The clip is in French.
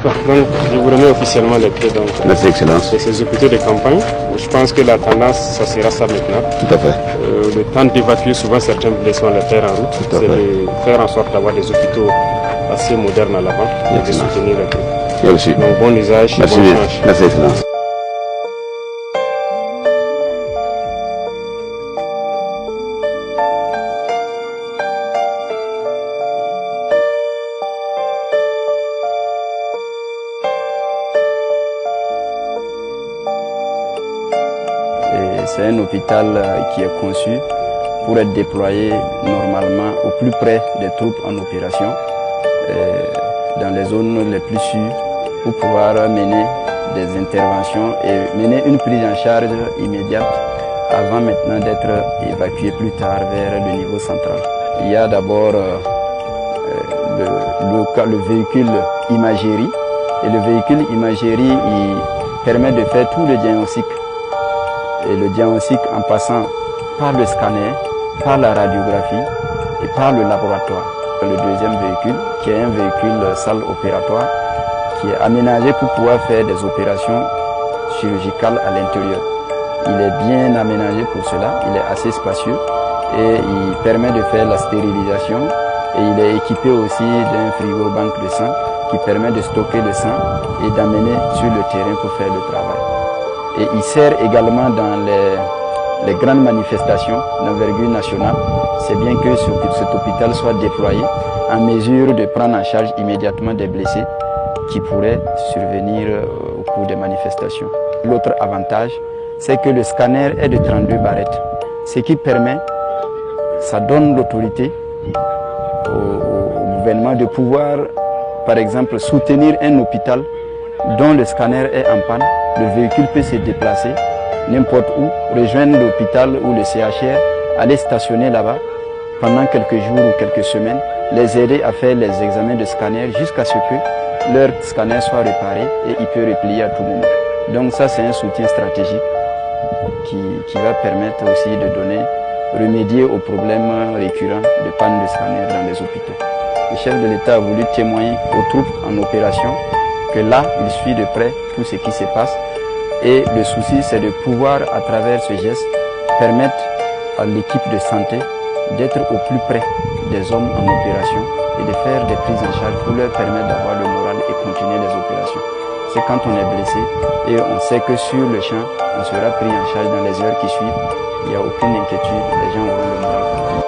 Donc, je vous remets officiellement les clés Merci, Excellence. de ces hôpitaux de campagne. Je pense que la tendance, ça sera ça maintenant. Tout à fait. Le temps d'évacuer souvent certains blessés, on les perd en route. C'est de faire en sorte d'avoir des hôpitaux assez modernes à l'avant et de soutenir les troupes. Merci. Donc bon usage, Merci bon bien. change. Merci, Excellence. C'est un hôpital qui est conçu pour être déployé normalement au plus près des troupes en opération, dans les zones les plus sûres, pour pouvoir mener des interventions et mener une prise en charge immédiate avant maintenant d'être évacué plus tard vers le niveau central. Il y a d'abord le véhicule imagerie, et le véhicule imagerie il permet de faire tout le diagnostic. Et le diagnostic en passant par le scanner, par la radiographie et par le laboratoire. Le deuxième véhicule, qui est un véhicule salle opératoire, qui est aménagé pour pouvoir faire des opérations chirurgicales à l'intérieur. Il est bien aménagé pour cela, il est assez spacieux et il permet de faire la stérilisation, et il est équipé aussi d'un frigo banque de sang qui permet de stocker le sang et d'amener sur le terrain pour faire le travail. Et il sert également dans les grandes manifestations d'envergure nationale. C'est bien que cet hôpital soit déployé en mesure de prendre en charge immédiatement des blessés qui pourraient survenir au cours des manifestations. L'autre avantage, c'est que le scanner est de 32 barrettes, ce qui permet, ça donne l'autorité au gouvernement de pouvoir, par exemple, soutenir un hôpital dont le scanner est en panne. Le véhicule peut se déplacer n'importe où, rejoindre l'hôpital ou le CHR, aller stationner là-bas pendant quelques jours ou quelques semaines, les aider à faire les examens de scanner jusqu'à ce que leur scanner soit réparé et il peut replier à tout moment. Donc ça, c'est un soutien stratégique qui va permettre aussi de remédier aux problèmes récurrents de panne de scanner dans les hôpitaux. Le chef de l'État a voulu témoigner aux troupes en opération que là, il suit de près tout ce qui se passe. Et le souci, c'est de pouvoir, à travers ce geste, permettre à l'équipe de santé d'être au plus près des hommes en opération et de faire des prises en charge pour leur permettre d'avoir le moral et continuer les opérations. C'est quand on est blessé et on sait que sur le champ, on sera pris en charge dans les heures qui suivent. Il n'y a aucune inquiétude, les gens auront le moral.